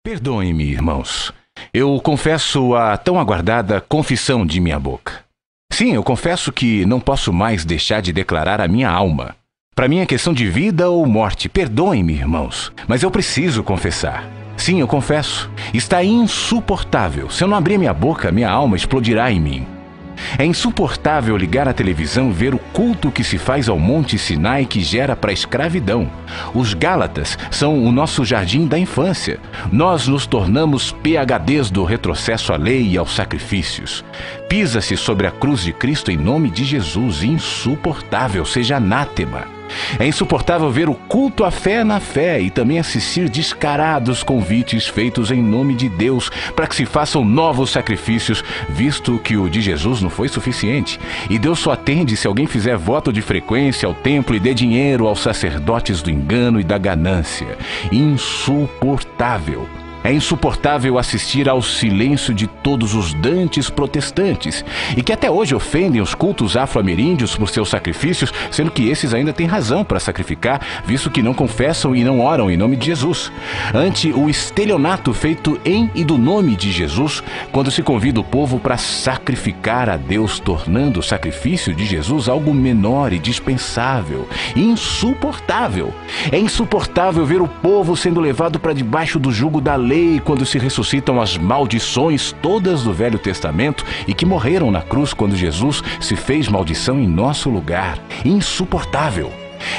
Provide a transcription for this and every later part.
Perdoem-me, irmãos. Eu confesso a tão aguardada confissão de minha boca. Sim, eu confesso que não posso mais deixar de declarar a minha alma. Para mim é questão de vida ou morte. Perdoem-me, irmãos, mas eu preciso confessar. Sim, eu confesso. Está insuportável. Se eu não abrir minha boca, minha alma explodirá em mim. É insuportável ligar a televisão e ver o culto que se faz ao Monte Sinai que gera para a escravidão. Os Gálatas são o nosso jardim da infância. Nós nos tornamos PhDs do retrocesso à lei e aos sacrifícios. Pisa-se sobre a cruz de Cristo em nome de Jesus. Insuportável, seja anátema. É insuportável ver o culto à fé na fé e também assistir descarados convites feitos em nome de Deus para que se façam novos sacrifícios, visto que o de Jesus não foi suficiente. E Deus só atende se alguém fizer voto de frequência ao templo e dê dinheiro aos sacerdotes do engano e da ganância. Insuportável. É insuportável assistir ao silêncio de todos os dantes protestantes e que até hoje ofendem os cultos afro-ameríndios por seus sacrifícios, sendo que esses ainda têm razão para sacrificar, visto que não confessam e não oram em nome de Jesus. Ante o estelionato feito em e do nome de Jesus, quando se convida o povo para sacrificar a Deus, tornando o sacrifício de Jesus algo menor e dispensável. Insuportável. É insuportável ver o povo sendo levado para debaixo do jugo da lei quando se ressuscitam as maldições todas do Velho Testamento e que morreram na cruz quando Jesus se fez maldição em nosso lugar. Insuportável.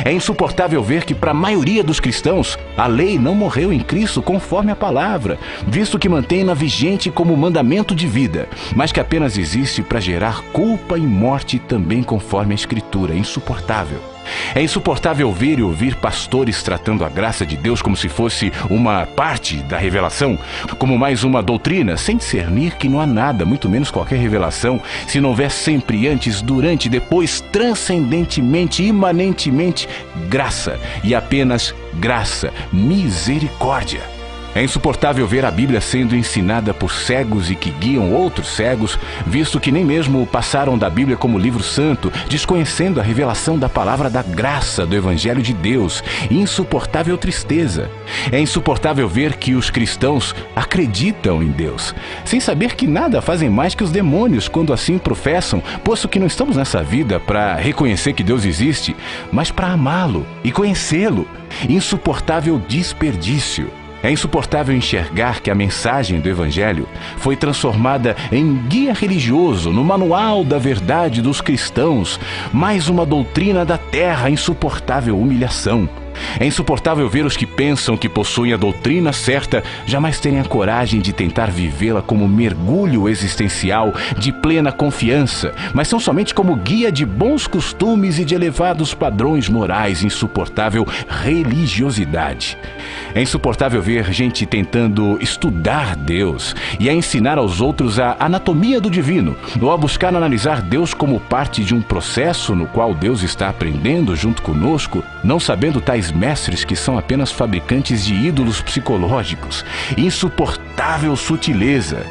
É insuportável ver que para a maioria dos cristãos a lei não morreu em Cristo conforme a palavra, visto que mantém-na vigente como mandamento de vida, mas que apenas existe para gerar culpa e morte também conforme a Escritura. Insuportável. É insuportável ver e ouvir pastores tratando a graça de Deus como se fosse uma parte da revelação, como mais uma doutrina, sem discernir que não há nada, muito menos qualquer revelação, se não houver sempre antes, durante, depois, transcendentemente, imanentemente, graça e apenas graça, misericórdia. É insuportável ver a Bíblia sendo ensinada por cegos e que guiam outros cegos, visto que nem mesmo passaram da Bíblia como livro santo, desconhecendo a revelação da palavra da graça do Evangelho de Deus. Insuportável tristeza. É insuportável ver que os cristãos acreditam em Deus, sem saber que nada fazem mais que os demônios quando assim professam, posto que não estamos nessa vida para reconhecer que Deus existe, mas para amá-lo e conhecê-lo. Insuportável desperdício. É insuportável enxergar que a mensagem do Evangelho foi transformada em guia religioso, no manual da verdade dos cristãos, mais uma doutrina da terra. Insuportável humilhação. É insuportável ver os que pensam que possuem a doutrina certa jamais terem a coragem de tentar vivê-la como mergulho existencial de plena confiança, mas são somente como guia de bons costumes e de elevados padrões morais. Insuportável religiosidade. É insuportável ver gente tentando estudar Deus e a ensinar aos outros a anatomia do divino, ou a buscar analisar Deus como parte de um processo no qual Deus está aprendendo junto conosco, não sabendo tais mestres que são apenas fabricantes de ídolos psicológicos. Insuportável sutileza.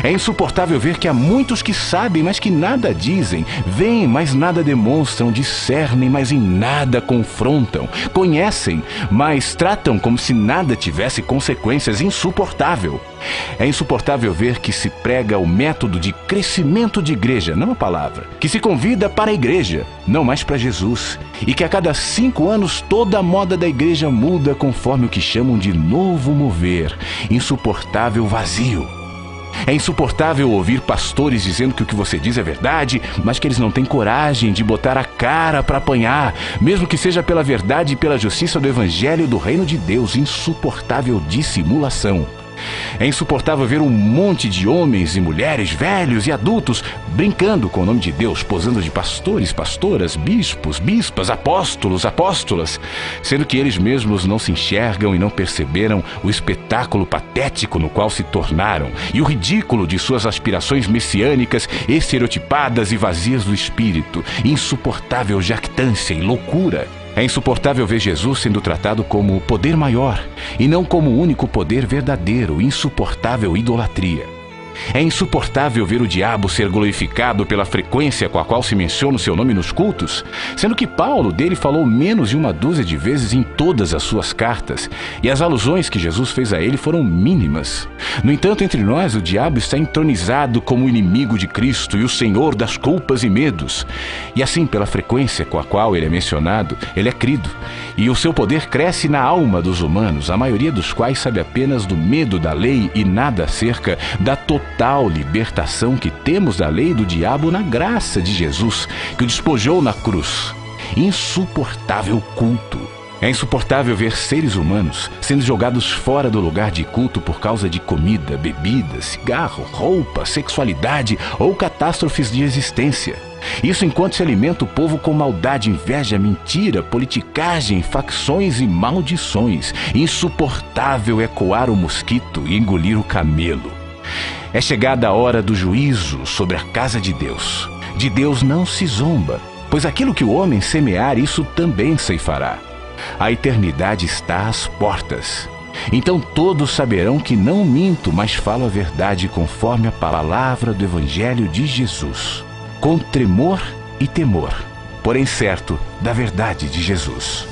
É insuportável ver que há muitos que sabem, mas que nada dizem, veem, mas nada demonstram, discernem, mas em nada confrontam, conhecem, mas tratam como se nada tivesse consequências. Insuportável. É insuportável ver que se prega o método de crescimento de igreja, não a palavra, que se convida para a igreja, não mais para Jesus, e que a cada 5 anos toda a moda da igreja muda conforme o que chamam de novo mover. Insuportável vazio. É insuportável ouvir pastores dizendo que o que você diz é verdade, mas que eles não têm coragem de botar a cara para apanhar, mesmo que seja pela verdade e pela justiça do Evangelho do Reino de Deus. Insuportável dissimulação. É insuportável ver um monte de homens e mulheres, velhos e adultos, brincando com o nome de Deus, posando de pastores, pastoras, bispos, bispas, apóstolos, apóstolas, sendo que eles mesmos não se enxergam e não perceberam o espetáculo patético no qual se tornaram e o ridículo de suas aspirações messiânicas, estereotipadas e vazias do espírito. Insuportável jactância e loucura. É insuportável ver Jesus sendo tratado como o poder maior e não como o único poder verdadeiro. Insuportável idolatria. É insuportável ver o diabo ser glorificado pela frequência com a qual se menciona o seu nome nos cultos, sendo que Paulo dele falou menos de uma dúzia de vezes em todas as suas cartas, e as alusões que Jesus fez a ele foram mínimas. No entanto, entre nós, o diabo está entronizado como o inimigo de Cristo e o senhor das culpas e medos. E assim, pela frequência com a qual ele é mencionado, ele é crido, e o seu poder cresce na alma dos humanos, a maioria dos quais sabe apenas do medo da lei e nada acerca da total libertação que temos da lei do diabo na graça de Jesus, que o despojou na cruz. Insuportável culto. É insuportável ver seres humanos sendo jogados fora do lugar de culto por causa de comida, bebida, cigarro, roupa, sexualidade ou catástrofes de existência. Isso enquanto se alimenta o povo com maldade, inveja, mentira, politicagem, facções e maldições. Insuportável é coar o mosquito e engolir o camelo. É chegada a hora do juízo sobre a casa de Deus. De Deus não se zomba, pois aquilo que o homem semear, isso também ceifará. A eternidade está às portas. Então todos saberão que não minto, mas falo a verdade conforme a palavra do Evangelho de Jesus, com tremor e temor, porém certo da verdade de Jesus.